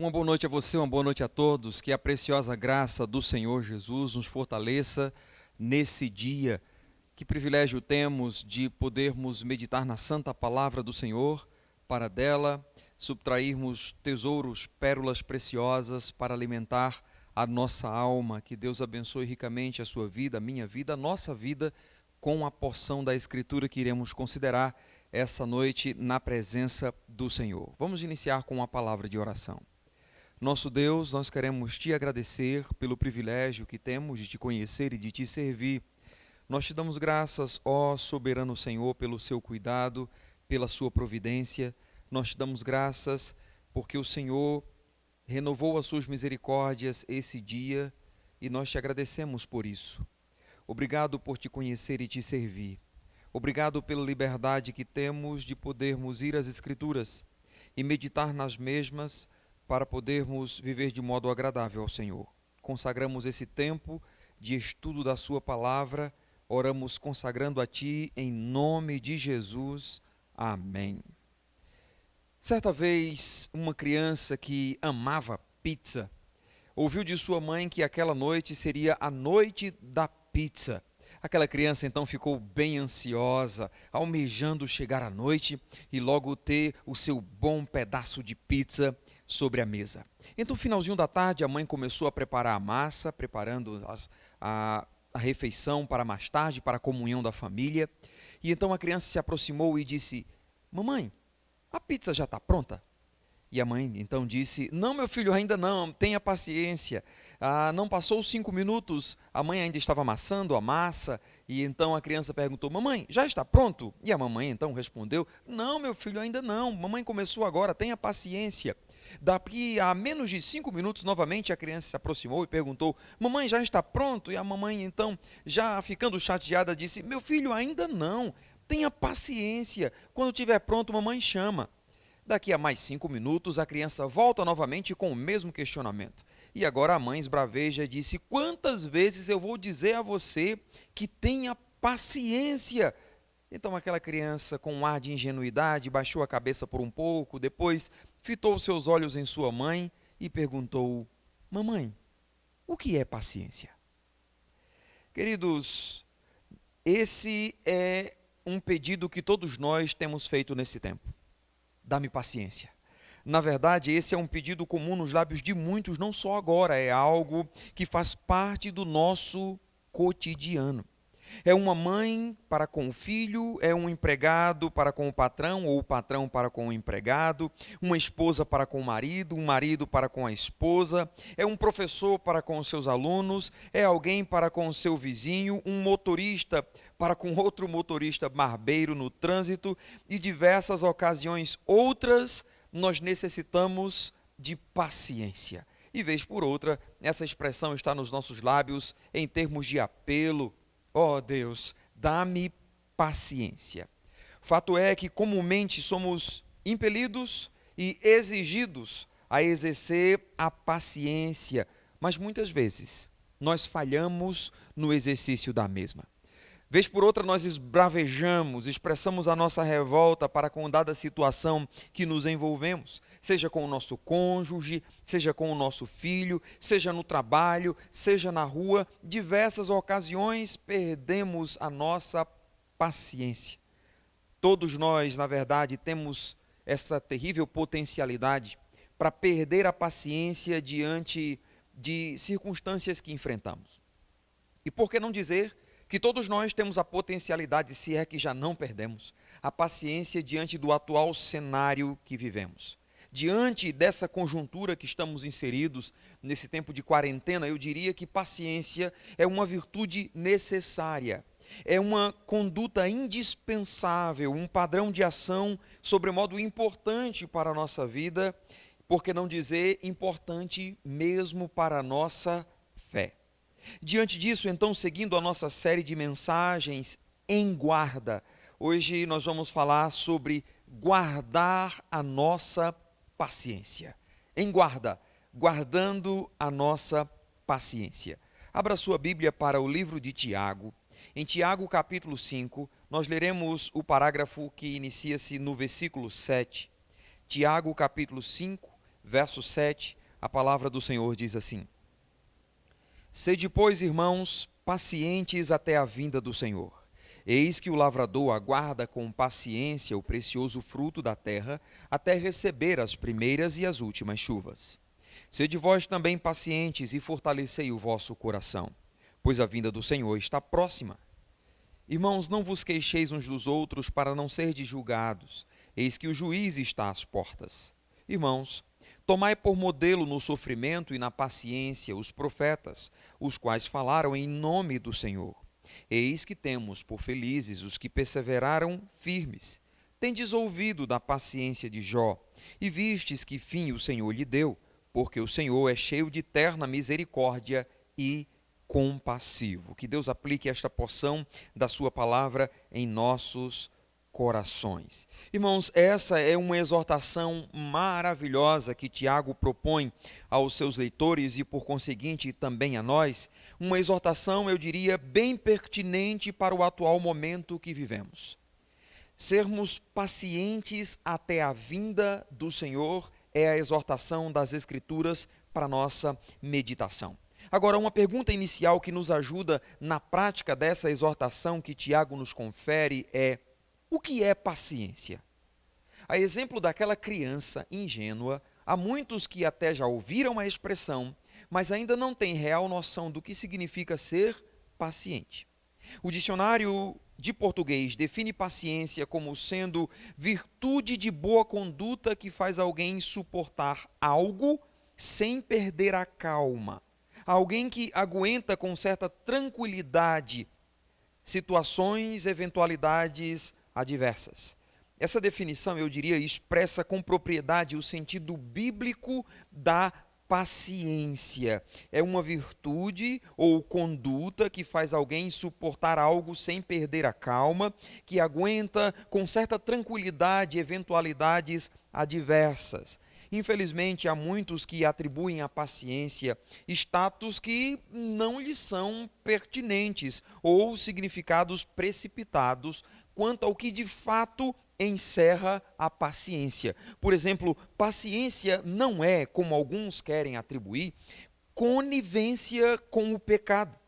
Uma boa noite a você, uma boa noite a todos. Que a preciosa graça do Senhor Jesus nos fortaleça nesse dia. Que privilégio temos de podermos meditar na santa palavra do Senhor, para dela subtrairmos tesouros, pérolas preciosas para alimentar a nossa alma. Que Deus abençoe ricamente a sua vida, a minha vida, a nossa vida, com a porção da Escritura que iremos considerar essa noite na presença do Senhor. Vamos iniciar com uma palavra de oração. Nosso Deus, nós queremos te agradecer pelo privilégio que temos de te conhecer e de te servir. Nós te damos graças, ó soberano Senhor, pelo seu cuidado, pela sua providência. Nós te damos graças porque o Senhor renovou as suas misericórdias esse dia e nós te agradecemos por isso. Obrigado por te conhecer e te servir. Obrigado pela liberdade que temos de podermos ir às Escrituras e meditar nas mesmas, para podermos viver de modo agradável ao Senhor. Consagramos esse tempo de estudo da sua palavra, oramos consagrando a Ti em nome de Jesus. Amém. Certa vez, uma criança que amava pizza, ouviu de sua mãe que aquela noite seria a noite da pizza. Aquela criança então ficou bem ansiosa, almejando chegar à noite e logo ter o seu bom pedaço de pizza sobre a mesa. Então, no finalzinho da tarde, a mãe começou a preparar a massa, preparando a refeição para mais tarde, para a comunhão da família. E então a criança se aproximou e disse: "Mamãe, a pizza já está pronta?" E a mãe então disse: "Não, meu filho, ainda não, tenha paciência." Não passou os 5 minutos, a mãe ainda estava amassando a massa, e então a criança perguntou: "Mamãe, já está pronto?" E a mamãe então respondeu: "Não, meu filho, ainda não, mamãe começou agora, tenha paciência." Daqui a menos de 5 minutos, novamente a criança se aproximou e perguntou: "Mamãe, já está pronto?" E a mamãe então, já ficando chateada, disse: "Meu filho, ainda não, tenha paciência, quando estiver pronto, mamãe chama." Daqui a mais 5 minutos, a criança volta novamente com o mesmo questionamento. E agora a mãe esbraveja e disse: "Quantas vezes eu vou dizer a você que tenha paciência?" Então aquela criança, com um ar de ingenuidade, baixou a cabeça por um pouco, depois fitou seus olhos em sua mãe e perguntou: "Mamãe, o que é paciência?" Queridos, esse é um pedido que todos nós temos feito nesse tempo. Dá-me paciência. Na verdade, esse é um pedido comum nos lábios de muitos, não só agora, é algo que faz parte do nosso cotidiano. É uma mãe para com o filho, é um empregado para com o patrão, ou o patrão para com o empregado, uma esposa para com o marido, um marido para com a esposa, é um professor para com os seus alunos, é alguém para com o seu vizinho, um motorista para com outro motorista barbeiro no trânsito, e diversas ocasiões outras nós necessitamos de paciência. E vez por outra, essa expressão está nos nossos lábios em termos de apelo: "Ó Deus, dá-me paciência." Fato é que comumente somos impelidos e exigidos a exercer a paciência, mas muitas vezes nós falhamos no exercício da mesma. Vez por outra nós esbravejamos, expressamos a nossa revolta para com dada situação que nos envolvemos, seja com o nosso cônjuge, seja com o nosso filho, seja no trabalho, seja na rua. Diversas ocasiões perdemos a nossa paciência. Todos nós, na verdade, temos essa terrível potencialidade para perder a paciência diante de circunstâncias que enfrentamos. E por que não dizer que todos nós temos a potencialidade, se é que já não perdemos, a paciência diante do atual cenário que vivemos. Diante dessa conjuntura que estamos inseridos, nesse tempo de quarentena, eu diria que paciência é uma virtude necessária, é uma conduta indispensável, um padrão de ação sobremodo importante para a nossa vida, por que não dizer importante mesmo para a nossa fé. Diante disso, então, seguindo a nossa série de mensagens em guarda, hoje nós vamos falar sobre guardar a nossa paciência. Em guarda, guardando a nossa paciência. Abra sua Bíblia para o livro de Tiago. Em Tiago, capítulo 5, nós leremos o parágrafo que inicia-se no versículo 7. Tiago, capítulo 5, verso 7, a palavra do Senhor diz assim: Sede, pois, irmãos, pacientes até a vinda do Senhor. Eis que o lavrador aguarda com paciência o precioso fruto da terra, até receber as primeiras e as últimas chuvas. Sede vós também pacientes e fortalecei o vosso coração, pois a vinda do Senhor está próxima. Irmãos, não vos queixeis uns dos outros para não serdes julgados. Eis que o juiz está às portas. Irmãos, tomai por modelo no sofrimento e na paciência os profetas, os quais falaram em nome do Senhor. Eis que temos por felizes os que perseveraram firmes. Tendes ouvido da paciência de Jó, e vistes que fim o Senhor lhe deu, porque o Senhor é cheio de terna misericórdia e compassivo. Que Deus aplique esta porção da sua palavra em nossos corações. Irmãos, essa é uma exortação maravilhosa que Tiago propõe aos seus leitores e, por conseguinte, também a nós. Uma exortação, eu diria, bem pertinente para o atual momento que vivemos. Sermos pacientes até a vinda do Senhor é a exortação das Escrituras para a nossa meditação. Agora, uma pergunta inicial que nos ajuda na prática dessa exortação que Tiago nos confere é: o que é paciência? A exemplo daquela criança ingênua, há muitos que até já ouviram a expressão, mas ainda não têm real noção do que significa ser paciente. O dicionário de português define paciência como sendo virtude de boa conduta que faz alguém suportar algo sem perder a calma. Alguém que aguenta com certa tranquilidade situações, eventualidades adversas. Essa definição, eu diria, expressa com propriedade o sentido bíblico da paciência. É uma virtude ou conduta que faz alguém suportar algo sem perder a calma, que aguenta com certa tranquilidade eventualidades adversas. Infelizmente, há muitos que atribuem à paciência status que não lhes são pertinentes ou significados precipitados quanto ao que de fato encerra a paciência. Por exemplo, paciência não é, como alguns querem atribuir, conivência com o pecado.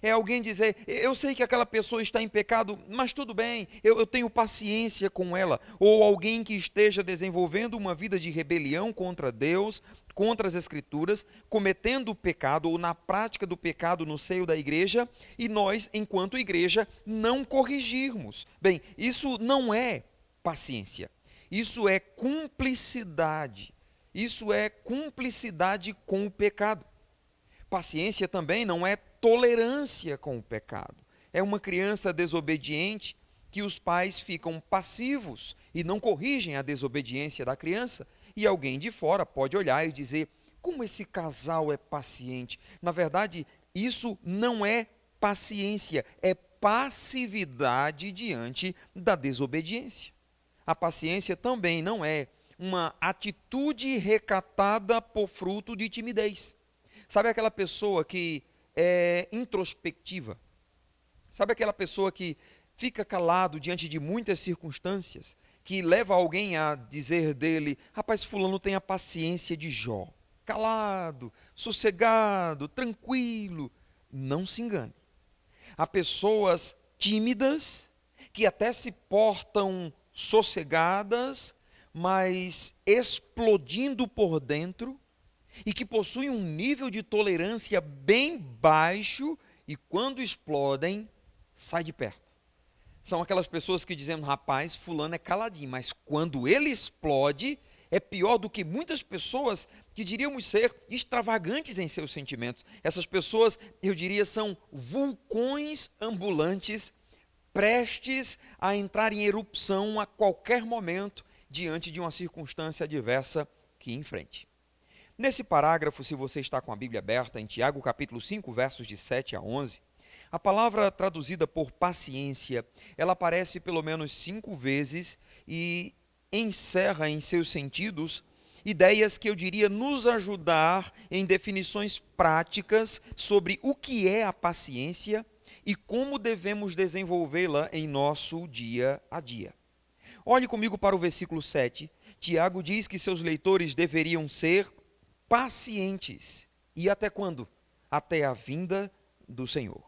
É alguém dizer: eu sei que aquela pessoa está em pecado, mas tudo bem, eu tenho paciência com ela. Ou alguém que esteja desenvolvendo uma vida de rebelião contra Deus, contra as Escrituras, cometendo o pecado ou na prática do pecado no seio da igreja, e nós, enquanto igreja, não corrigirmos. Bem, isso não é paciência, isso é cumplicidade. Isso é cumplicidade com o pecado. Paciência também não é tolerância com o pecado. É uma criança desobediente que os pais ficam passivos e não corrigem a desobediência da criança, e alguém de fora pode olhar e dizer: como esse casal é paciente? Na verdade, isso não é paciência, é passividade diante da desobediência. A paciência também não é uma atitude recatada por fruto de timidez. Sabe aquela pessoa que é introspectiva? Sabe aquela pessoa que fica calado diante de muitas circunstâncias, que leva alguém a dizer dele: rapaz, fulano tem a paciência de Jó. Calado, sossegado, tranquilo. Não se engane. Há pessoas tímidas que até se portam sossegadas, mas explodindo por dentro, e que possuem um nível de tolerância bem baixo, e quando explodem, sai de perto. São aquelas pessoas que dizem: rapaz, fulano é caladinho, mas quando ele explode, é pior do que muitas pessoas que diríamos ser extravagantes em seus sentimentos. Essas pessoas, eu diria, são vulcões ambulantes, prestes a entrar em erupção a qualquer momento, diante de uma circunstância adversa que enfrente. Nesse parágrafo, se você está com a Bíblia aberta, em Tiago capítulo 5, versos de 7 a 11, a palavra traduzida por paciência, ela aparece pelo menos 5 vezes e encerra em seus sentidos ideias que eu diria nos ajudar em definições práticas sobre o que é a paciência e como devemos desenvolvê-la em nosso dia a dia. Olhe comigo para o versículo 7, Tiago diz que seus leitores deveriam ser pacientes. E até quando? Até a vinda do Senhor.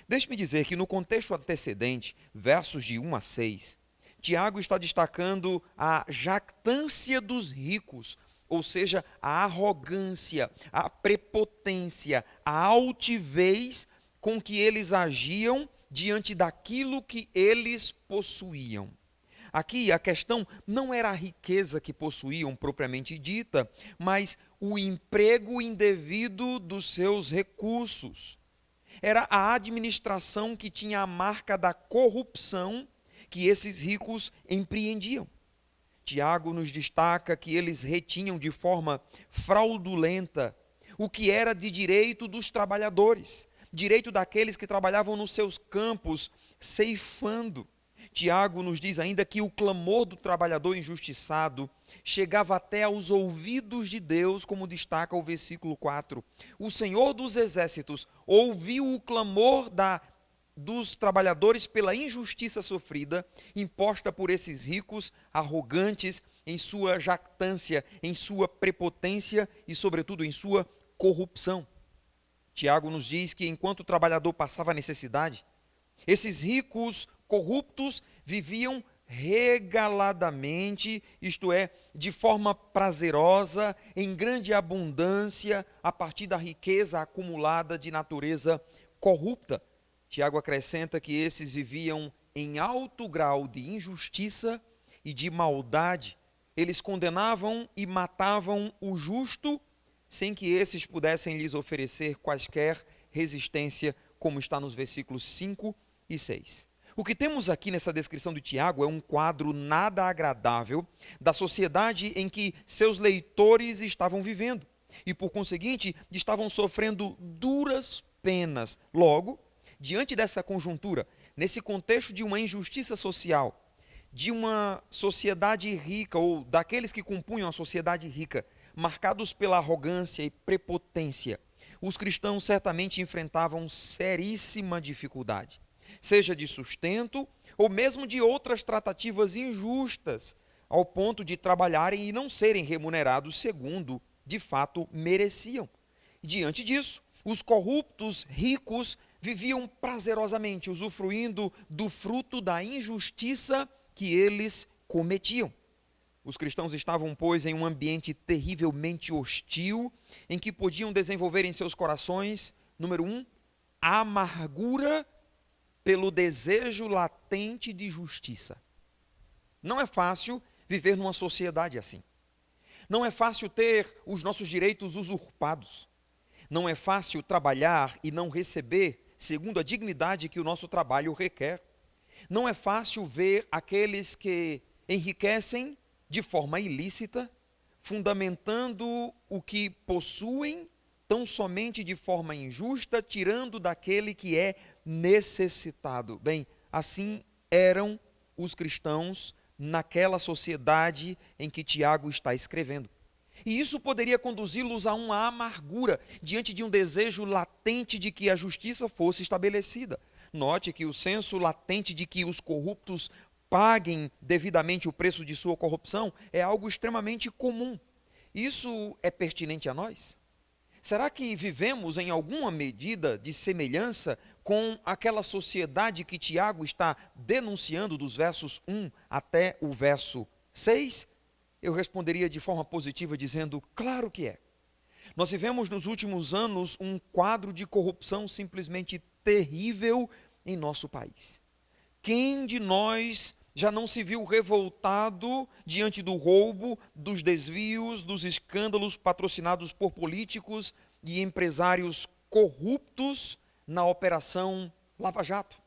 Deixe-me dizer que no contexto antecedente, versos de 1 a 6, Tiago está destacando a jactância dos ricos, ou seja, a arrogância, a prepotência, a altivez com que eles agiam diante daquilo que eles possuíam. Aqui a questão não era a riqueza que possuíam propriamente dita, mas o emprego indevido dos seus recursos. Era a administração que tinha a marca da corrupção que esses ricos empreendiam. Tiago nos destaca que eles retinham de forma fraudulenta o que era de direito dos trabalhadores, direito daqueles que trabalhavam nos seus campos, ceifando. Tiago nos diz ainda que o clamor do trabalhador injustiçado chegava até aos ouvidos de Deus, como destaca o versículo 4. O Senhor dos Exércitos ouviu o clamor dos trabalhadores pela injustiça sofrida, imposta por esses ricos arrogantes em sua jactância, em sua prepotência e, sobretudo, em sua corrupção. Tiago nos diz que enquanto o trabalhador passava necessidade, esses ricos corruptos viviam regaladamente, isto é, de forma prazerosa, em grande abundância, a partir da riqueza acumulada de natureza corrupta. Tiago acrescenta que esses viviam em alto grau de injustiça e de maldade. Eles condenavam e matavam o justo, sem que esses pudessem lhes oferecer quaisquer resistência, como está nos versículos 5 e 6. O que temos aqui nessa descrição de Tiago é um quadro nada agradável da sociedade em que seus leitores estavam vivendo e, por conseguinte, estavam sofrendo duras penas. Logo, diante dessa conjuntura, nesse contexto de uma injustiça social, de uma sociedade rica ou daqueles que compunham a sociedade rica, marcados pela arrogância e prepotência, os cristãos certamente enfrentavam seríssima dificuldade, seja de sustento ou mesmo de outras tratativas injustas, ao ponto de trabalharem e não serem remunerados segundo, de fato, mereciam. Diante disso, os corruptos ricos viviam prazerosamente, usufruindo do fruto da injustiça que eles cometiam. Os cristãos estavam, pois, em um ambiente terrivelmente hostil, em que podiam desenvolver em seus corações, número 1, a amargura pelo desejo latente de justiça. Não é fácil viver numa sociedade assim. Não é fácil ter os nossos direitos usurpados. Não é fácil trabalhar e não receber segundo a dignidade que o nosso trabalho requer. Não é fácil ver aqueles que enriquecem de forma ilícita, fundamentando o que possuem tão somente de forma injusta, tirando daquele que é necessitado. Bem, assim eram os cristãos naquela sociedade em que Tiago está escrevendo. E isso poderia conduzi-los a uma amargura diante de um desejo latente de que a justiça fosse estabelecida. Note que o senso latente de que os corruptos paguem devidamente o preço de sua corrupção é algo extremamente comum. Isso é pertinente a nós? Será que vivemos em alguma medida de semelhança com aquela sociedade que Tiago está denunciando dos versos 1 até o verso 6? Eu responderia de forma positiva dizendo, claro que é. Nós vivemos nos últimos anos um quadro de corrupção simplesmente terrível em nosso país. Quem de nós já não se viu revoltado diante do roubo, dos desvios, dos escândalos patrocinados por políticos e empresários corruptos na Operação Lava Jato?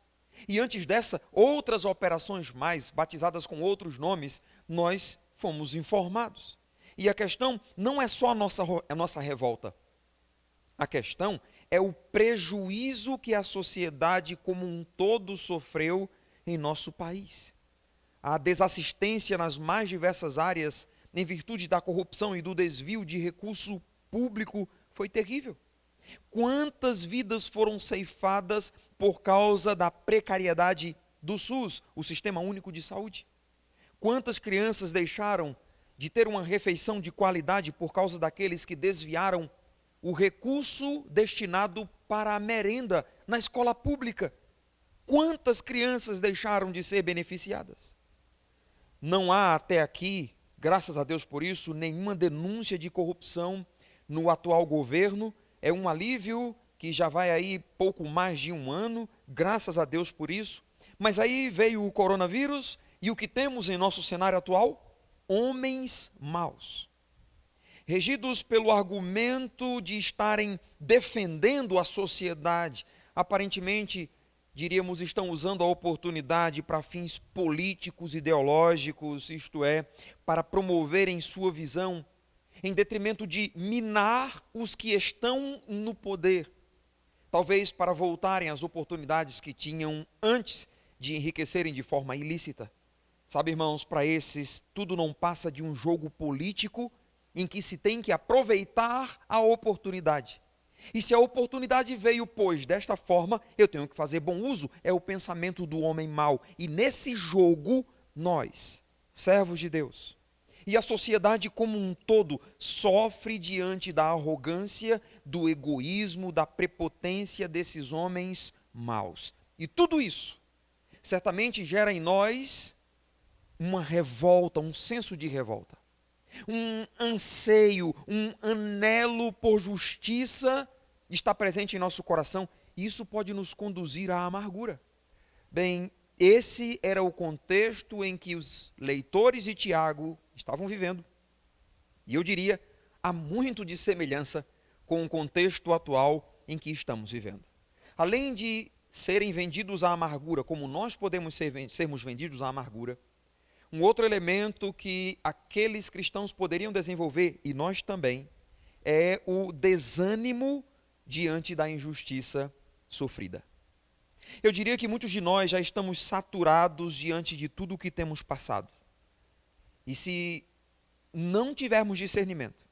E antes dessa, outras operações mais, batizadas com outros nomes, nós fomos informados. E a questão não é só a nossa revolta. A questão é o prejuízo que a sociedade como um todo sofreu em nosso país. A desassistência nas mais diversas áreas, em virtude da corrupção e do desvio de recurso público, foi terrível. Quantas vidas foram ceifadas por causa da precariedade do SUS, o Sistema Único de Saúde? Quantas crianças deixaram de ter uma refeição de qualidade por causa daqueles que desviaram o recurso destinado para a merenda na escola pública. Quantas crianças deixaram de ser beneficiadas? Não há até aqui, graças a Deus por isso, nenhuma denúncia de corrupção no atual governo. É um alívio que já vai aí pouco mais de um ano, graças a Deus por isso. Mas aí veio o coronavírus e o que temos em nosso cenário atual? Homens maus, regidos pelo argumento de estarem defendendo a sociedade. Aparentemente, diríamos, estão usando a oportunidade para fins políticos, ideológicos, isto é, para promoverem sua visão, em detrimento de minar os que estão no poder, talvez para voltarem às oportunidades que tinham antes de enriquecerem de forma ilícita. Sabe, irmãos, para esses, tudo não passa de um jogo político em que se tem que aproveitar a oportunidade. E se a oportunidade veio, pois, desta forma, eu tenho que fazer bom uso, é o pensamento do homem mau. E nesse jogo, nós, servos de Deus, e a sociedade como um todo, sofre diante da arrogância, do egoísmo, da prepotência desses homens maus. E tudo isso, certamente gera em nós uma revolta, um senso de revolta, um anseio, um anelo por justiça está presente em nosso coração. Isso pode nos conduzir à amargura. Bem, esse era o contexto em que os leitores de Tiago estavam vivendo. E eu diria, há muito de semelhança com o contexto atual em que estamos vivendo. Além de serem vendidos à amargura, como nós podemos sermos vendidos à amargura, um outro elemento que aqueles cristãos poderiam desenvolver, e nós também, é o desânimo diante da injustiça sofrida. Eu diria que muitos de nós já estamos saturados diante de tudo o que temos passado. E se não tivermos discernimento,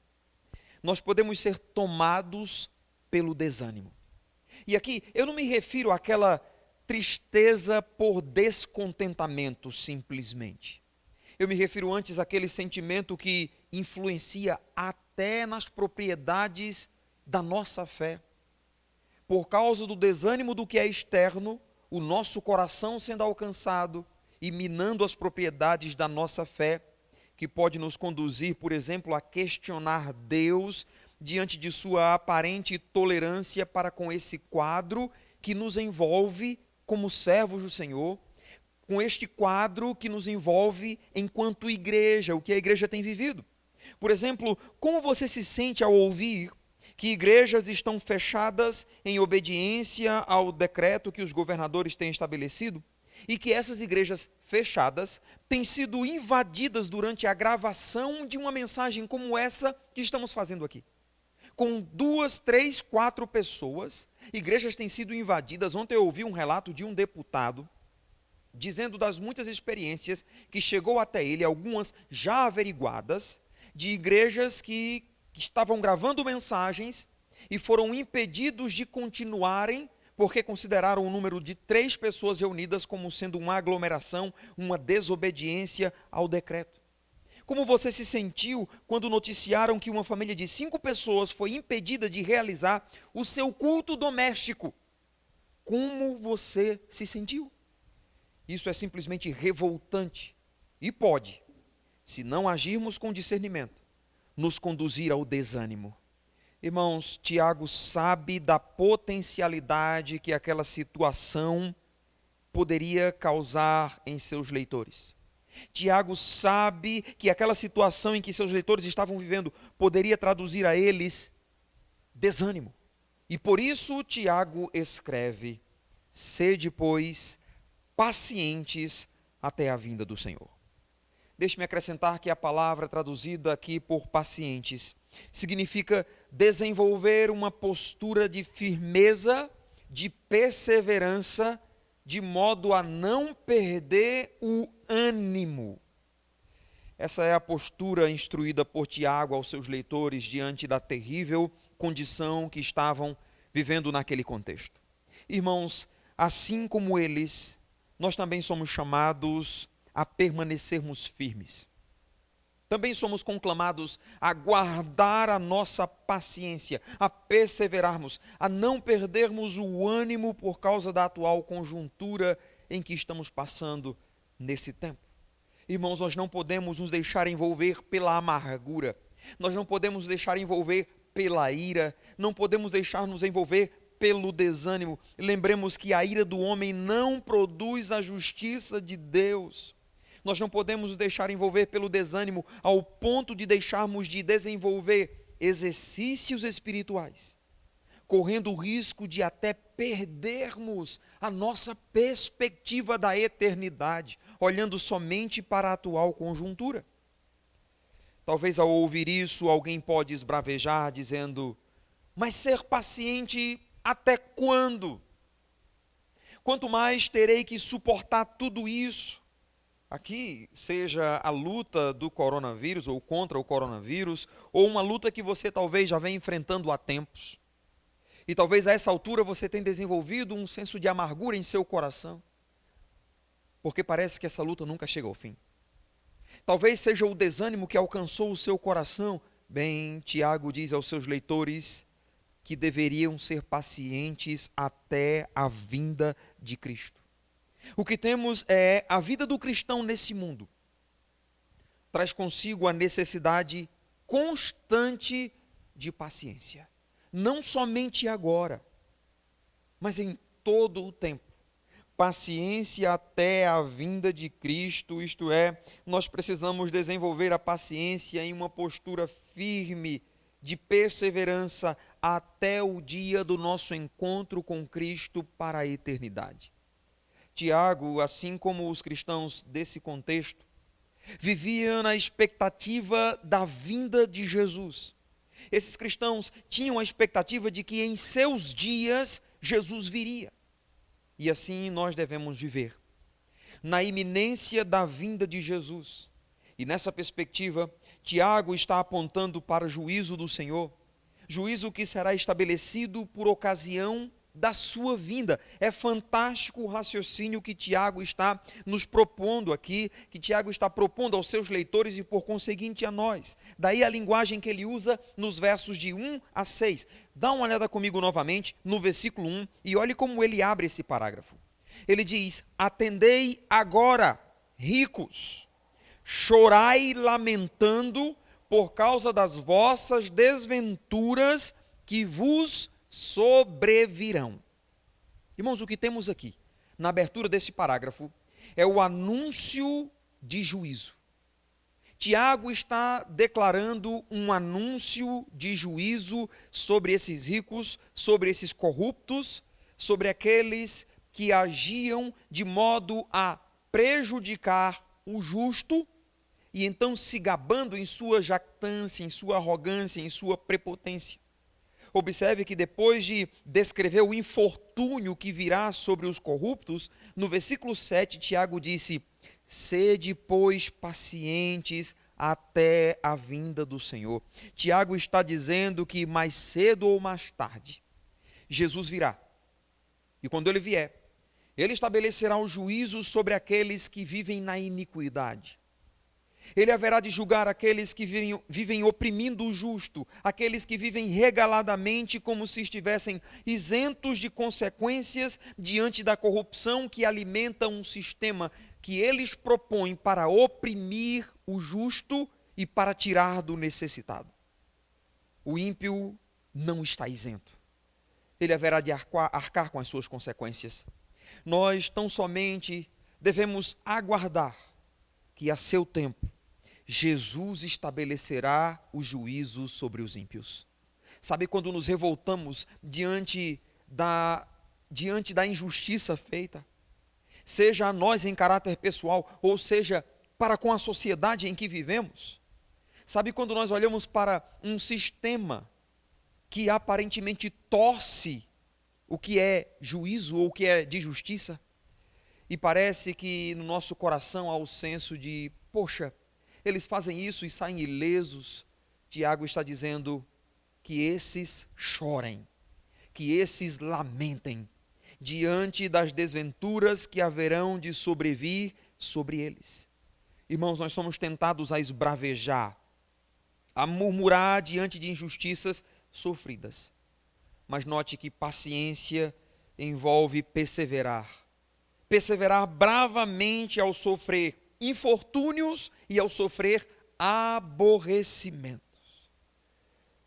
nós podemos ser tomados pelo desânimo. E aqui eu não me refiro àquela tristeza por descontentamento simplesmente. Eu me refiro antes àquele sentimento que influencia até nas propriedades da nossa fé. Por causa do desânimo do que é externo, o nosso coração sendo alcançado e minando as propriedades da nossa fé, que pode nos conduzir, por exemplo, a questionar Deus diante de sua aparente tolerância para com esse quadro que nos envolve como servos do Senhor, com este quadro que nos envolve enquanto igreja, o que a igreja tem vivido. Por exemplo, como você se sente ao ouvir que igrejas estão fechadas em obediência ao decreto que os governadores têm estabelecido e que essas igrejas fechadas têm sido invadidas durante a gravação de uma mensagem como essa que estamos fazendo aqui? Com 2, 3, 4 pessoas, igrejas têm sido invadidas. Ontem eu ouvi um relato de um deputado dizendo das muitas experiências que chegou até ele, algumas já averiguadas, de igrejas que estavam gravando mensagens e foram impedidos de continuarem porque consideraram o número de 3 pessoas reunidas como sendo uma aglomeração, uma desobediência ao decreto. Como você se sentiu quando noticiaram que uma família de 5 pessoas foi impedida de realizar o seu culto doméstico? Como você se sentiu? Isso é simplesmente revoltante e pode, se não agirmos com discernimento, nos conduzir ao desânimo. Irmãos, Tiago sabe da potencialidade que aquela situação poderia causar em seus leitores. Tiago sabe que aquela situação em que seus leitores estavam vivendo poderia traduzir a eles desânimo. E por isso Tiago escreve: sede, pois, pacientes até a vinda do Senhor. Deixe-me acrescentar que a palavra traduzida aqui por pacientes significa desenvolver uma postura de firmeza, de perseverança, de modo a não perder o ânimo. Essa é a postura instruída por Tiago aos seus leitores diante da terrível condição que estavam vivendo naquele contexto. Irmãos, assim como eles, nós também somos chamados a permanecermos firmes. Também somos conclamados a guardar a nossa paciência, a perseverarmos, a não perdermos o ânimo por causa da atual conjuntura em que estamos passando nesse tempo. Irmãos, nós não podemos nos deixar envolver pela amargura, nós não podemos nos deixar envolver pela ira, não podemos deixar nos envolver pelo desânimo. Lembremos que a ira do homem não produz a justiça de Deus. Nós não podemos nos deixar envolver pelo desânimo ao ponto de deixarmos de desenvolver exercícios espirituais, correndo o risco de até perdermos a nossa perspectiva da eternidade, olhando somente para a atual conjuntura. Talvez ao ouvir isso, alguém pode esbravejar dizendo: mas ser paciente até quando? Quanto mais terei que suportar tudo isso? Aqui, seja a luta do coronavírus ou contra o coronavírus, ou uma luta que você talvez já vem enfrentando há tempos. E talvez a essa altura você tenha desenvolvido um senso de amargura em seu coração, porque parece que essa luta nunca chega ao fim. Talvez seja o desânimo que alcançou o seu coração. Bem, Tiago diz aos seus leitores que deveriam ser pacientes até a vinda de Cristo. O que temos é a vida do cristão nesse mundo. Traz consigo a necessidade constante de paciência. Não somente agora, mas em todo o tempo. Paciência até a vinda de Cristo, isto é, nós precisamos desenvolver a paciência em uma postura firme de perseverança até o dia do nosso encontro com Cristo para a eternidade. Tiago, assim como os cristãos desse contexto, viviam na expectativa da vinda de Jesus. Esses cristãos tinham a expectativa de que em seus dias Jesus viria. E assim nós devemos viver, na iminência da vinda de Jesus. E nessa perspectiva, Tiago está apontando para o juízo do Senhor, juízo que será estabelecido por ocasião da sua vinda. É fantástico o raciocínio que Tiago está nos propondo aqui, que Tiago está propondo aos seus leitores e por conseguinte a nós. Daí a linguagem que ele usa nos versos de 1 a 6. Dá uma olhada comigo novamente no versículo 1 e olhe como ele abre esse parágrafo. Ele diz: atendei agora, ricos, chorai lamentando por causa das vossas desventuras que vos sobrevirão. Irmãos, o que temos aqui, na abertura desse parágrafo, é o anúncio de juízo. Tiago está declarando um anúncio de juízo sobre esses ricos, sobre esses corruptos, sobre aqueles que agiam de modo a prejudicar o justo e então se gabando em sua jactância, em sua arrogância, em sua prepotência. Observe que depois de descrever o infortúnio que virá sobre os corruptos, no versículo 7, Tiago disse: sede, pois, pacientes até a vinda do Senhor. Tiago está dizendo que mais cedo ou mais tarde, Jesus virá. E quando ele vier, ele estabelecerá o juízo sobre aqueles que vivem na iniquidade. Ele haverá de julgar aqueles que vivem oprimindo o justo, aqueles que vivem regaladamente como se estivessem isentos de consequências diante da corrupção que alimenta um sistema que eles propõem para oprimir o justo e para tirar do necessitado. O ímpio não está isento. Ele haverá de arcar com as suas consequências. Nós tão somente devemos aguardar que a seu tempo Jesus estabelecerá o juízo sobre os ímpios. Sabe quando nos revoltamos diante da injustiça feita? Seja a nós em caráter pessoal, ou seja, para com a sociedade em que vivemos. Sabe quando nós olhamos para um sistema que aparentemente torce o que é juízo ou o que é de justiça? E parece que no nosso coração há o senso de, poxa, eles fazem isso e saem ilesos. Tiago está dizendo que esses chorem, que esses lamentem, diante das desventuras que haverão de sobrevir sobre eles. Irmãos, nós somos tentados a esbravejar, a murmurar diante de injustiças sofridas. Mas note que paciência envolve perseverar. Perseverar bravamente ao sofrer infortúnios e ao sofrer aborrecimentos.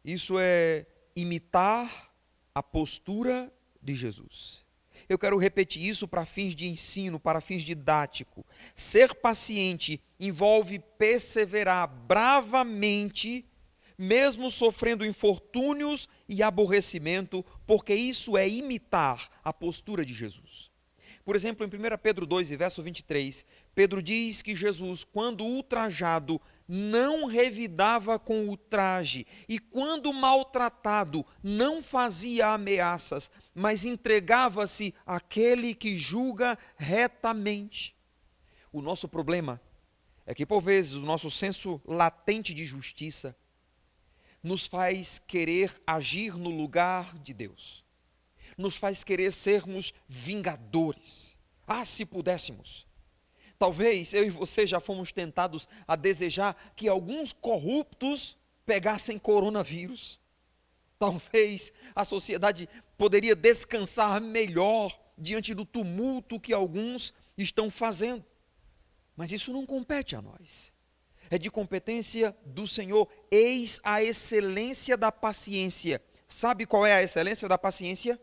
Isso é imitar a postura de Jesus. Eu quero repetir isso para fins de ensino, para fins didáticos. Ser paciente envolve perseverar bravamente, mesmo sofrendo infortúnios e aborrecimento, porque isso é imitar a postura de Jesus. Por exemplo, em 1 Pedro 2, verso 23, Pedro diz que Jesus, quando ultrajado, não revidava com ultraje, e quando maltratado, não fazia ameaças, mas entregava-se àquele que julga retamente. O nosso problema é que, por vezes, o nosso senso latente de justiça nos faz querer agir no lugar de Deus. Nos faz querer sermos vingadores. Ah, se pudéssemos. Talvez eu e você já fomos tentados a desejar que alguns corruptos pegassem coronavírus. Talvez a sociedade poderia descansar melhor diante do tumulto que alguns estão fazendo. Mas isso não compete a nós. É de competência do Senhor. Eis a excelência da paciência. Sabe qual é a excelência da paciência?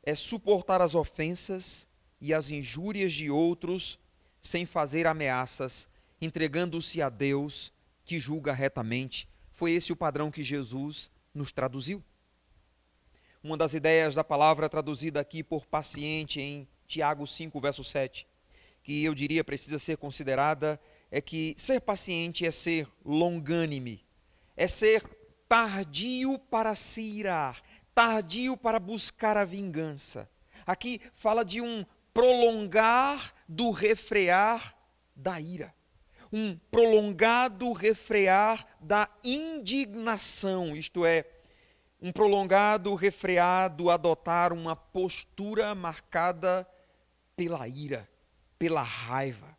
É suportar as ofensas e as injúrias de outros sem fazer ameaças, entregando-se a Deus que julga retamente. Foi esse o padrão que Jesus nos traduziu. Uma das ideias da palavra traduzida aqui por paciente em Tiago 5, verso 7, que eu diria precisa ser considerada, é que ser paciente é ser longânime, é ser tardio para se irar, tardio para buscar a vingança. Aqui fala de um prolongar do refrear da ira, um prolongado refrear da indignação, isto é, um prolongado refrear do adotar uma postura marcada pela ira, pela raiva.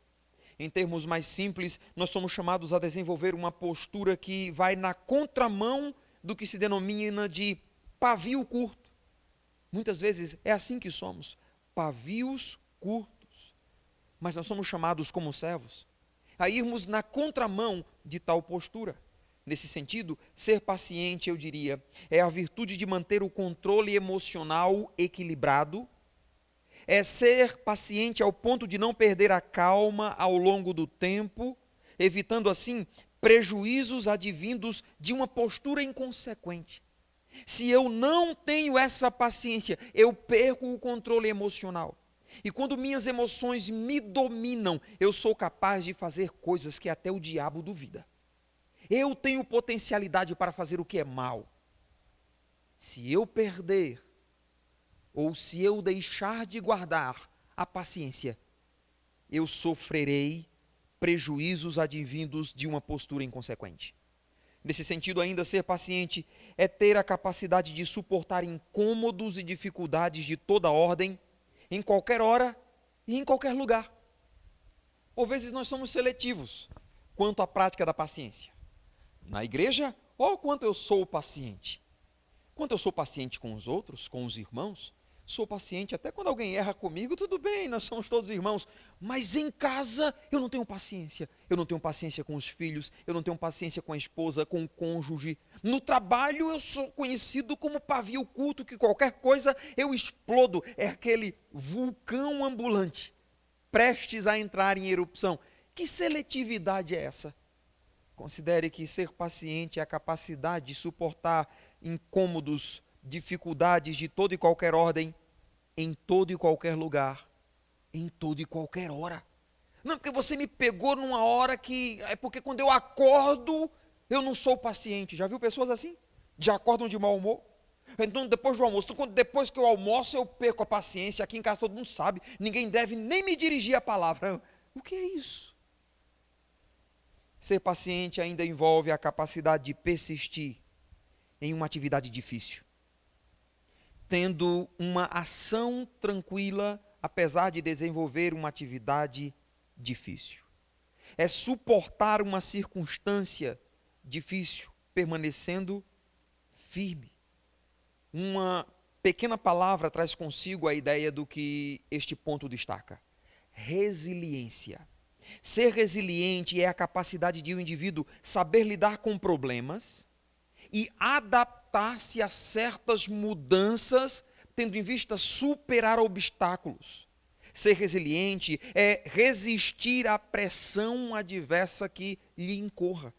Em termos mais simples, nós somos chamados a desenvolver uma postura que vai na contramão do que se denomina de pavio curto. Muitas vezes é assim que somos, pavios curtos. Mas nós somos chamados como servos a irmos na contramão de tal postura. Nesse sentido, ser paciente, eu diria, é a virtude de manter o controle emocional equilibrado, é ser paciente ao ponto de não perder a calma ao longo do tempo, evitando assim prejuízos advindos de uma postura inconsequente. Se eu não tenho essa paciência, eu perco o controle emocional. E quando minhas emoções me dominam, eu sou capaz de fazer coisas que até o diabo duvida. Eu tenho potencialidade para fazer o que é mal. Se eu perder, ou se eu deixar de guardar a paciência, eu sofrerei prejuízos advindos de uma postura inconsequente. Nesse sentido, ainda ser paciente é ter a capacidade de suportar incômodos e dificuldades de toda ordem, em qualquer hora e em qualquer lugar. Por vezes nós somos seletivos quanto à prática da paciência. Na igreja, quanto eu sou paciente. Quanto eu sou paciente com os outros, com os irmãos, sou paciente até quando alguém erra comigo, tudo bem, nós somos todos irmãos. Mas em casa eu não tenho paciência. Eu não tenho paciência com os filhos, eu não tenho paciência com a esposa, com o cônjuge. No trabalho eu sou conhecido como pavio curto, que qualquer coisa eu explodo. É aquele vulcão ambulante, prestes a entrar em erupção. Que seletividade é essa? Considere que ser paciente é a capacidade de suportar incômodos, dificuldades de toda e qualquer ordem, em todo e qualquer lugar, em toda e qualquer hora. Não, porque você me pegou numa hora que... É porque quando eu acordo, eu não sou paciente. Já viu pessoas assim? Já acordam de mau humor? Então, depois do almoço, depois que eu almoço, eu perco a paciência. Aqui em casa todo mundo sabe, ninguém deve nem me dirigir a palavra. O que é isso? Ser paciente ainda envolve a capacidade de persistir em uma atividade difícil, tendo uma ação tranquila, apesar de desenvolver uma atividade difícil. é suportar uma circunstância difícil, permanecendo firme. Uma pequena palavra traz consigo a ideia do que este ponto destaca: resiliência. Ser resiliente é a capacidade de um indivíduo saber lidar com problemas e adaptar-se a certas mudanças, tendo em vista superar obstáculos. Ser resiliente é resistir à pressão adversa que lhe incorra.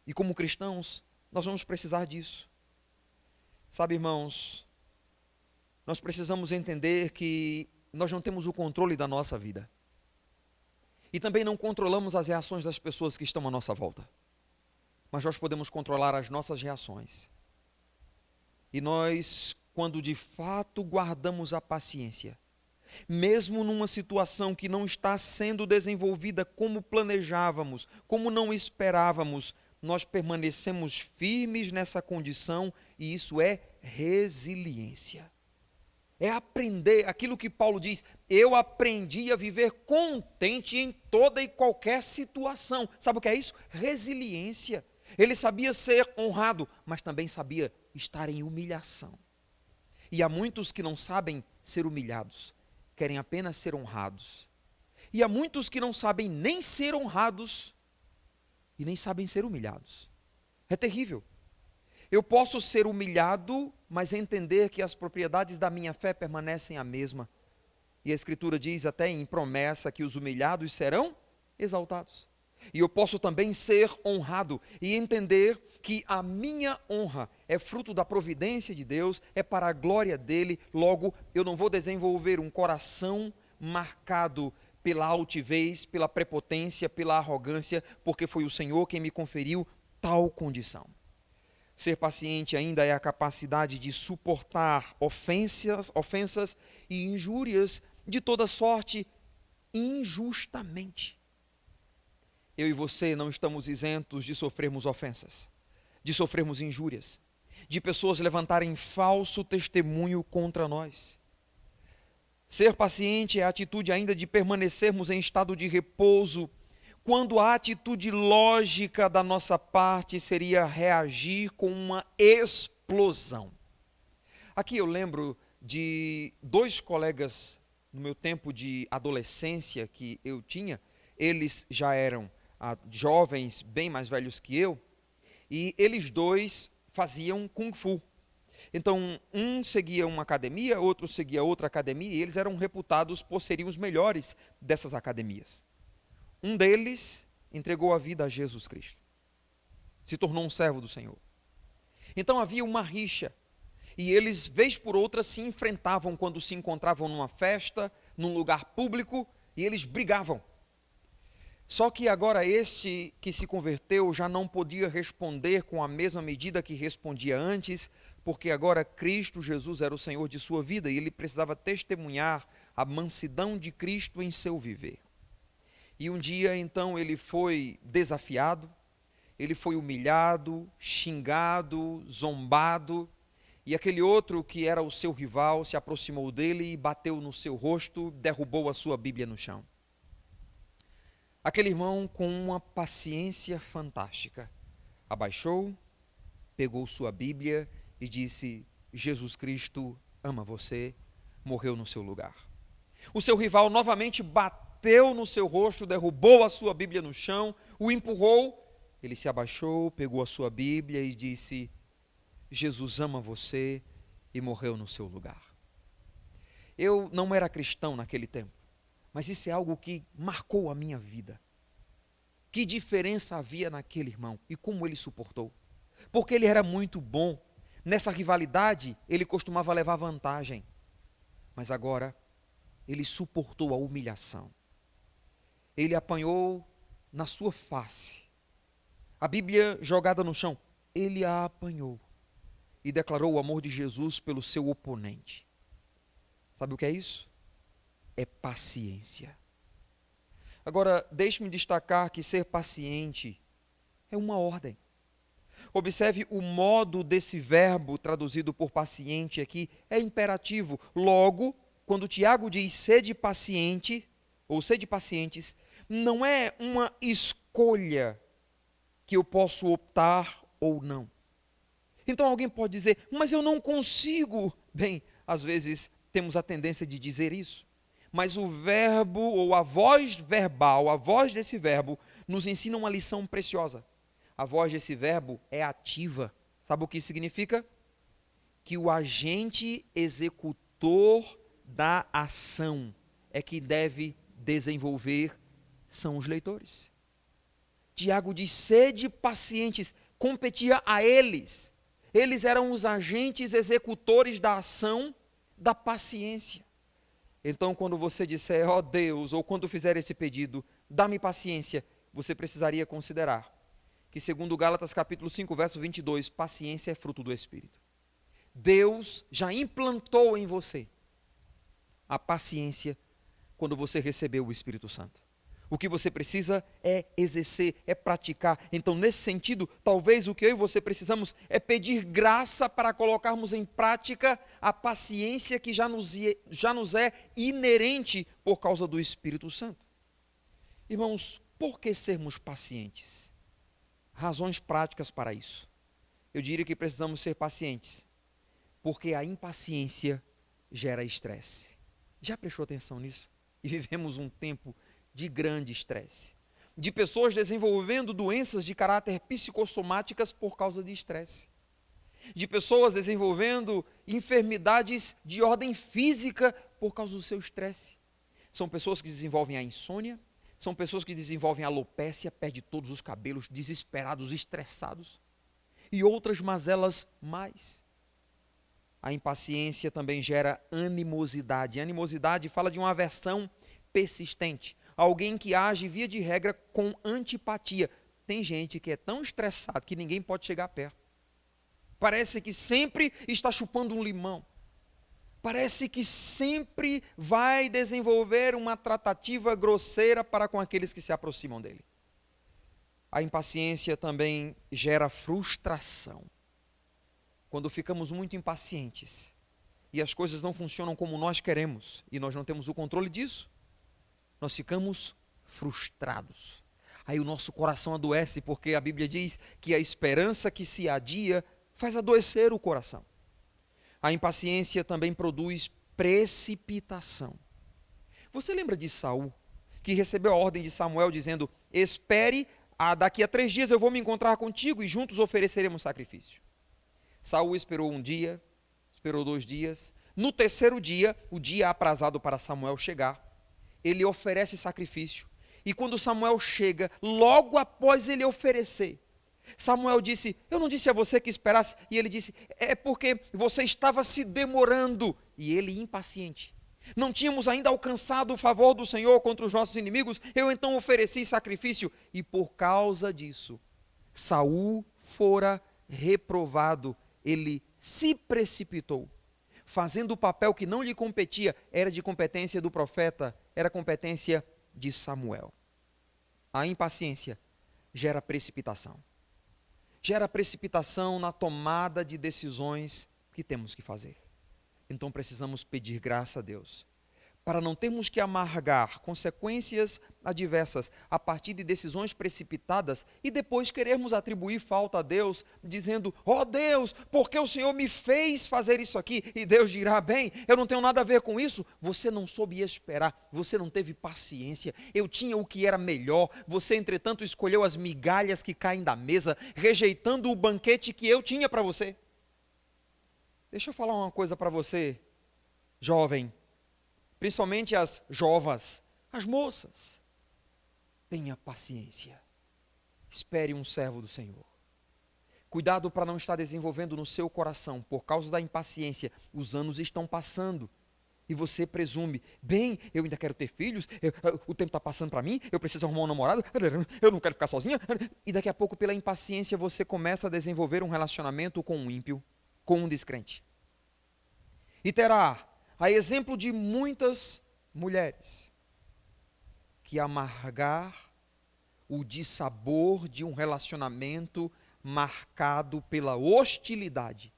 E como cristãos, nós vamos precisar disso. Sabe, irmãos, nós precisamos entender que nós não temos o controle da nossa vida. E também não controlamos as reações das pessoas que estão à nossa volta. Mas nós podemos controlar as nossas reações. E nós, quando de fato guardamos a paciência, mesmo numa situação que não está sendo desenvolvida como planejávamos, como não esperávamos, nós permanecemos firmes nessa condição, e isso é resiliência. É aprender aquilo que Paulo diz: eu aprendi a viver contente em toda e qualquer situação. Sabe o que é isso? Resiliência. Ele sabia ser honrado, mas também sabia estar em humilhação. E há muitos que não sabem ser humilhados, querem apenas ser honrados. E há muitos que não sabem nem ser honrados e nem sabem ser humilhados. É terrível. Eu posso ser humilhado, mas entender que as propriedades da minha fé permanecem a mesma. E a Escritura diz até em promessa que os humilhados serão exaltados. E eu posso também ser honrado e entender que a minha honra é fruto da providência de Deus, é para a glória dele. Logo, eu não vou desenvolver um coração marcado pela altivez, pela prepotência, pela arrogância, porque foi o Senhor quem me conferiu tal condição. Ser paciente ainda é a capacidade de suportar ofensas e injúrias de toda sorte injustamente. Eu e você não estamos isentos de sofrermos ofensas, de sofrermos injúrias, de pessoas levantarem falso testemunho contra nós. Ser paciente é a atitude ainda de permanecermos em estado de repouso, quando a atitude lógica da nossa parte seria reagir com uma explosão. Aqui eu lembro de 2 colegas no meu tempo de adolescência que eu tinha. Eles já eram jovens bem mais velhos que eu, e eles 2 faziam Kung Fu. Então, um seguia uma academia, outro seguia outra academia, e eles eram reputados por serem os melhores dessas academias. Um deles entregou a vida a Jesus Cristo. Se tornou um servo do Senhor. Então havia uma rixa. E eles, vez por outra, se enfrentavam quando se encontravam numa festa, num lugar público, e eles brigavam. Só que agora este que se converteu já não podia responder com a mesma medida que respondia antes, porque agora Cristo Jesus era o Senhor de sua vida e ele precisava testemunhar a mansidão de Cristo em seu viver. E um dia, então, ele foi desafiado, ele foi humilhado, xingado, zombado, e aquele outro que era o seu rival se aproximou dele e bateu no seu rosto, derrubou a sua Bíblia no chão. Aquele irmão, com uma paciência fantástica, abaixou, pegou sua Bíblia e disse: Jesus Cristo ama você, morreu no seu lugar. O seu rival novamente bateu no seu rosto, derrubou a sua Bíblia no chão, o empurrou, ele se abaixou, pegou a sua Bíblia e disse: Jesus ama você e morreu no seu lugar. Eu não era cristão naquele tempo, mas isso é algo que marcou a minha vida. Que diferença havia naquele irmão e como ele suportou. Porque ele era muito bom. Nessa rivalidade, ele costumava levar vantagem. Mas agora, ele suportou a humilhação. Ele apanhou na sua face. A Bíblia jogada no chão, ele a apanhou. E declarou o amor de Jesus pelo seu oponente. Sabe o que é isso? É paciência. Agora, deixe-me destacar que ser paciente é uma ordem. Observe o modo desse verbo traduzido por paciente aqui, é imperativo. Logo, quando Tiago diz sede paciente, ou sede pacientes, Não é uma escolha que eu posso optar ou não. Então alguém pode dizer, mas eu não consigo. Bem, às vezes temos a tendência de dizer isso. Mas o verbo ou a voz verbal, a voz desse verbo, nos ensina uma lição preciosa. A voz desse verbo é ativa. Sabe o que significa? Que o agente executor da ação é que deve desenvolver são os leitores. Tiago diz, sede pacientes, competia a eles. Eles eram os agentes executores da ação da paciência. Então, quando você disser, ó Deus, ou quando fizer esse pedido, dá-me paciência, você precisaria considerar que, segundo Gálatas capítulo 5, verso 22, paciência é fruto do Espírito. Deus já implantou em você a paciência quando você recebeu o Espírito Santo. O que você precisa é exercer, é praticar. Então, nesse sentido, talvez o que eu e você precisamos é pedir graça para colocarmos em prática a paciência que já nos é inerente por causa do Espírito Santo. Irmãos, por que sermos pacientes? Razões práticas para isso. Eu diria que precisamos ser pacientes, porque a impaciência gera estresse. Já prestou atenção nisso? E vivemos um tempo de grande estresse, de pessoas desenvolvendo doenças de caráter psicossomáticas por causa de estresse, de pessoas desenvolvendo enfermidades de ordem física por causa do seu estresse. São pessoas que desenvolvem a insônia, são pessoas que desenvolvem a alopécia, perdem todos os cabelos, desesperados, estressados, e outras mazelas mais. A impaciência também gera animosidade. A animosidade fala de uma aversão persistente. Alguém que age, via de regra, com antipatia. Tem gente que é tão estressado que ninguém pode chegar perto. Parece que sempre está chupando um limão. Parece que sempre vai desenvolver uma tratativa grosseira para com aqueles que se aproximam dele. A impaciência também gera frustração. Quando ficamos muito impacientes e as coisas não funcionam como nós queremos e nós não temos o controle disso, nós ficamos frustrados. Aí o nosso coração adoece, porque a Bíblia diz que a esperança que se adia faz adoecer o coração. A impaciência também produz precipitação. Você lembra de Saul, que recebeu a ordem de Samuel dizendo, espere, daqui a 3 dias eu vou me encontrar contigo e juntos ofereceremos sacrifício. Saul esperou 1 dia, esperou 2 dias. No 3º dia, o dia aprazado para Samuel chegar, ele oferece sacrifício. E quando Samuel chega, logo após ele oferecer, Samuel disse, eu não disse a você que esperasse? E ele disse, é porque você estava se demorando. E ele impaciente. Não tínhamos ainda alcançado o favor do Senhor contra os nossos inimigos, eu então ofereci sacrifício. E por causa disso, Saul fora reprovado, ele se precipitou, fazendo o papel que não lhe competia, era de competência do profeta, era competência de Samuel. A impaciência gera precipitação. Gera precipitação na tomada de decisões que temos que fazer. Então precisamos pedir graça a Deus, para não termos que amargar consequências adversas a partir de decisões precipitadas e depois querermos atribuir falta a Deus, dizendo, ó Deus, por que o Senhor me fez fazer isso aqui? E Deus dirá, bem, eu não tenho nada a ver com isso, você não soube esperar, você não teve paciência, eu tinha o que era melhor, você entretanto escolheu as migalhas que caem da mesa, rejeitando o banquete que eu tinha para você. Deixa eu falar uma coisa para você, jovem, principalmente as jovas, as moças. Tenha paciência. Espere um servo do Senhor. Cuidado para não estar desenvolvendo no seu coração, por causa da impaciência, os anos estão passando. E você presume, bem, eu ainda quero ter filhos, o tempo está passando para mim, eu preciso arrumar um namorado, eu não quero ficar sozinha. E daqui a pouco, pela impaciência, você começa a desenvolver um relacionamento com um ímpio, com um descrente. E terá, a exemplo de muitas mulheres, que amargar o dissabor de um relacionamento marcado pela hostilidade,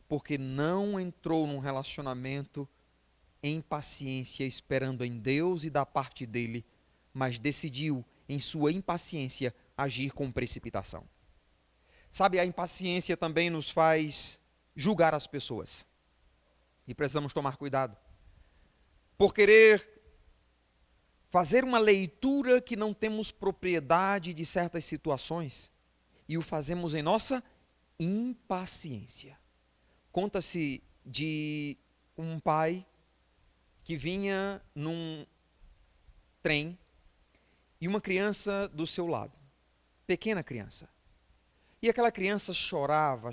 porque não entrou num relacionamento em paciência, esperando em Deus e da parte dele mas decidiu, em sua impaciência, agir com precipitação. Sabe, a impaciência também nos faz julgar as pessoas. E precisamos tomar cuidado. Por querer fazer uma leitura que não temos propriedade de certas situações, e o fazemos em nossa impaciência. Conta-se de um pai que vinha num trem e uma criança do seu lado, pequena criança. E aquela criança chorava,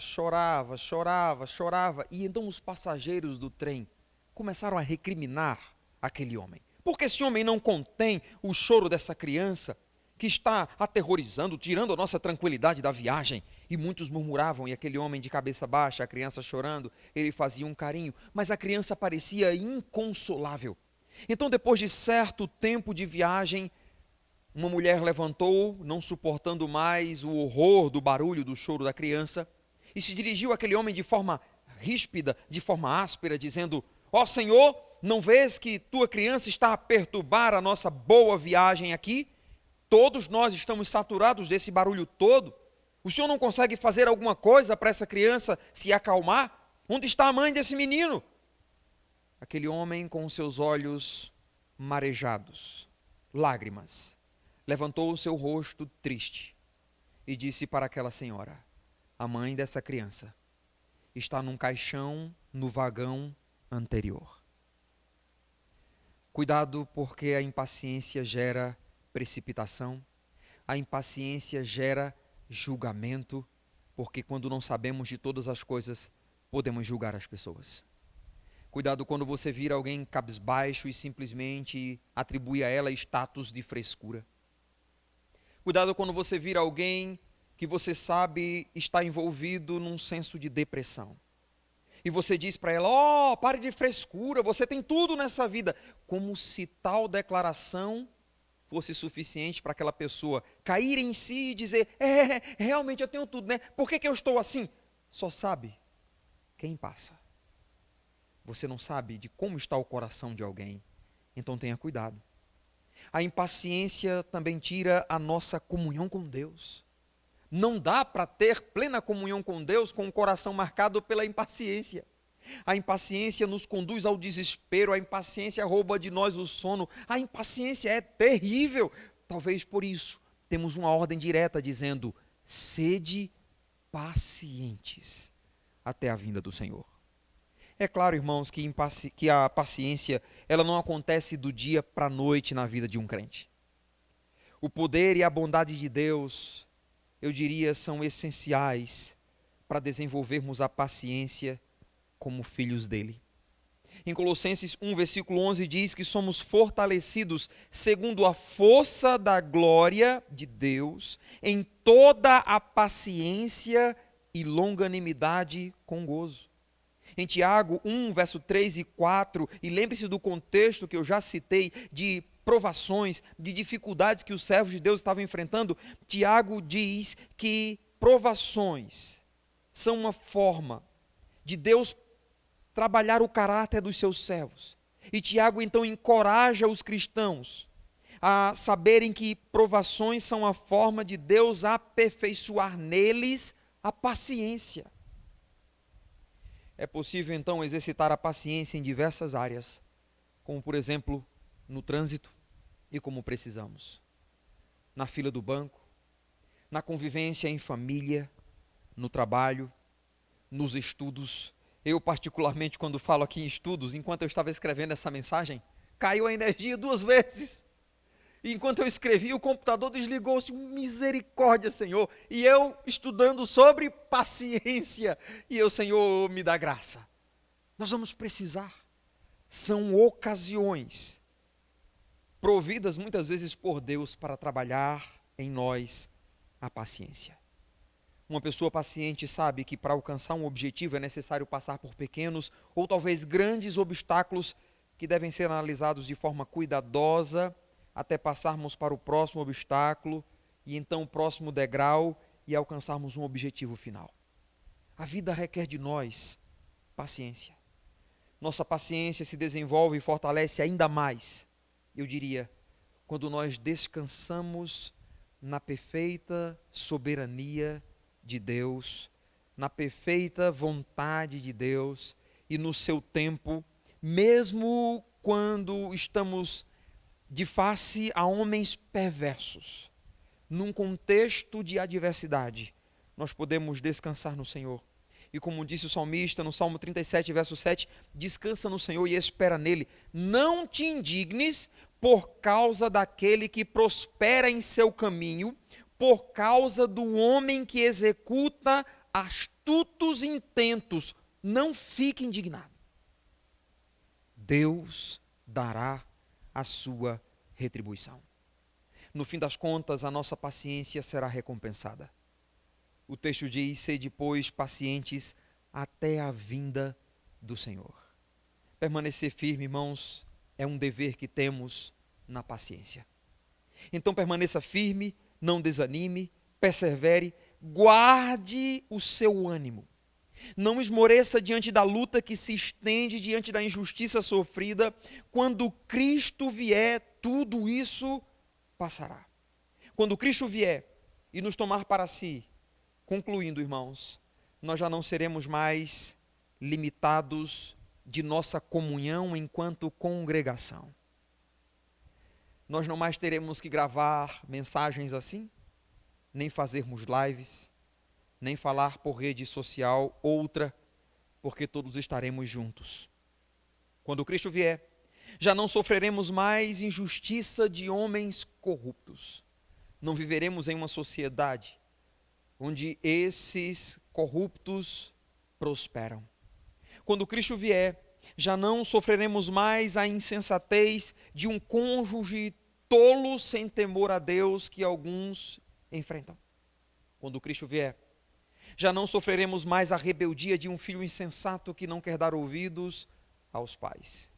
e então os passageiros do trem começaram a recriminar aquele homem. Porque esse homem não contém o choro dessa criança que está aterrorizando, tirando a nossa tranquilidade da viagem. E muitos murmuravam, e aquele homem de cabeça baixa, a criança chorando, ele fazia um carinho, mas a criança parecia inconsolável. Então, depois de certo tempo de viagem, uma mulher levantou, não suportando mais o horror do barulho do choro da criança, e se dirigiu àquele homem de forma ríspida, de forma áspera, dizendo: ó Senhor, não vês que tua criança está a perturbar a nossa boa viagem aqui? Todos nós estamos saturados desse barulho todo. O senhor não consegue fazer alguma coisa para essa criança se acalmar? Onde está a mãe desse menino? Aquele homem, com seus olhos marejados, lágrimas, levantou o seu rosto triste e disse para aquela senhora: a mãe dessa criança está num caixão no vagão anterior. Cuidado, porque a impaciência gera precipitação, a impaciência gera julgamento, porque quando não sabemos de todas as coisas, podemos julgar as pessoas. Cuidado quando você vira alguém cabisbaixo e simplesmente atribui a ela status de frescura. Cuidado quando você vira alguém que você sabe está envolvido num senso de depressão. E você diz para ela: ó, pare de frescura, você tem tudo nessa vida. Como se tal declaração fosse suficiente para aquela pessoa cair em si e dizer: realmente eu tenho tudo, né? Por que eu estou assim? Só sabe quem passa. Você não sabe de como está o coração de alguém, então tenha cuidado. A impaciência também tira a nossa comunhão com Deus. Não dá para ter plena comunhão com Deus com o coração marcado pela impaciência. A impaciência nos conduz ao desespero, a impaciência rouba de nós o sono, a impaciência é terrível. Talvez por isso temos uma ordem direta dizendo: sede pacientes até a vinda do Senhor. É claro, irmãos, que a paciência ela não acontece do dia para a noite na vida de um crente. O poder e a bondade de Deus, eu diria, são essenciais para desenvolvermos a paciência como filhos dele. Em Colossenses 1, versículo 11, diz que somos fortalecidos segundo a força da glória de Deus em toda a paciência e longanimidade com gozo. Em Tiago 1, verso 3 e 4, e lembre-se do contexto que eu já citei, de provações, de dificuldades que os servos de Deus estavam enfrentando, Tiago diz que provações são uma forma de Deus trabalhar o caráter dos seus servos. E Tiago então encoraja os cristãos a saberem que provações são a forma de Deus aperfeiçoar neles a paciência. É possível então exercitar a paciência em diversas áreas, como por exemplo no trânsito e como precisamos, na fila do banco, na convivência em família, no trabalho, nos estudos. Eu particularmente, quando falo aqui em estudos, enquanto eu estava escrevendo essa mensagem, caiu a energia 2 vezes. E enquanto eu escrevi, o computador desligou-se. Misericórdia, Senhor. E eu estudando sobre paciência. E o Senhor me dá graça. Nós vamos precisar. São ocasiões providas muitas vezes por Deus para trabalhar em nós a paciência. Uma pessoa paciente sabe que para alcançar um objetivo é necessário passar por pequenos ou talvez grandes obstáculos que devem ser analisados de forma cuidadosa até passarmos para o próximo obstáculo e então o próximo degrau e alcançarmos um objetivo final. A vida requer de nós paciência. Nossa paciência se desenvolve e fortalece ainda mais, eu diria, quando nós descansamos na perfeita soberania de Deus, na perfeita vontade de Deus e no seu tempo, mesmo quando estamos de face a homens perversos, num contexto de adversidade, nós podemos descansar no Senhor. E como disse o salmista no Salmo 37, verso 7, descansa no Senhor e espera nele. Não te indignes por causa daquele que prospera em seu caminho, por causa do homem que executa astutos intentos. Não fique indignado. Deus dará a sua retribuição. No fim das contas, a nossa paciência será recompensada. O texto diz: sede, pois, pacientes até a vinda do Senhor. Permanecer firme, irmãos, é um dever que temos na paciência. Então permaneça firme, não desanime, persevere, guarde o seu ânimo. Não esmoreça diante da luta que se estende, diante da injustiça sofrida. Quando Cristo vier, tudo isso passará. Quando Cristo vier e nos tomar para si, concluindo, irmãos, nós já não seremos mais limitados de nossa comunhão enquanto congregação. Nós não mais teremos que gravar mensagens assim, nem fazermos lives, nem falar por rede social outra, porque todos estaremos juntos. Quando Cristo vier, já não sofreremos mais injustiça de homens corruptos. Não viveremos em uma sociedade onde esses corruptos prosperam. Quando Cristo vier, já não sofreremos mais a insensatez de um cônjuge tolo sem temor a Deus que alguns enfrentam. Quando Cristo vier, já não sofreremos mais a rebeldia de um filho insensato que não quer dar ouvidos aos pais.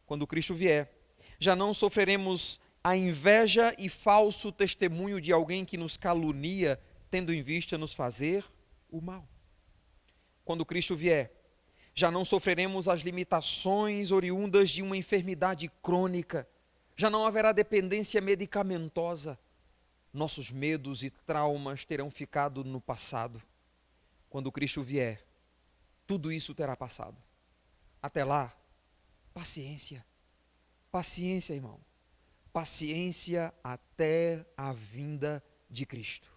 Quando Cristo vier, já não sofreremos a inveja e falso testemunho de alguém que nos calunia, tendo em vista nos fazer o mal. Quando Cristo vier, já não sofreremos as limitações oriundas de uma enfermidade crônica, já não haverá dependência medicamentosa. Nossos medos e traumas terão ficado no passado. Quando Cristo vier, tudo isso terá passado. Até lá, paciência. Paciência, irmão. Paciência até a vinda de Cristo.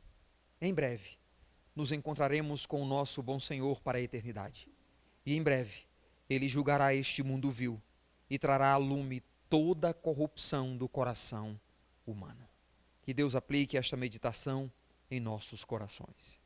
Em breve, nos encontraremos com o nosso bom Senhor para a eternidade. E em breve, Ele julgará este mundo vil e trará à lume toda a corrupção do coração humano. Que Deus aplique esta meditação em nossos corações.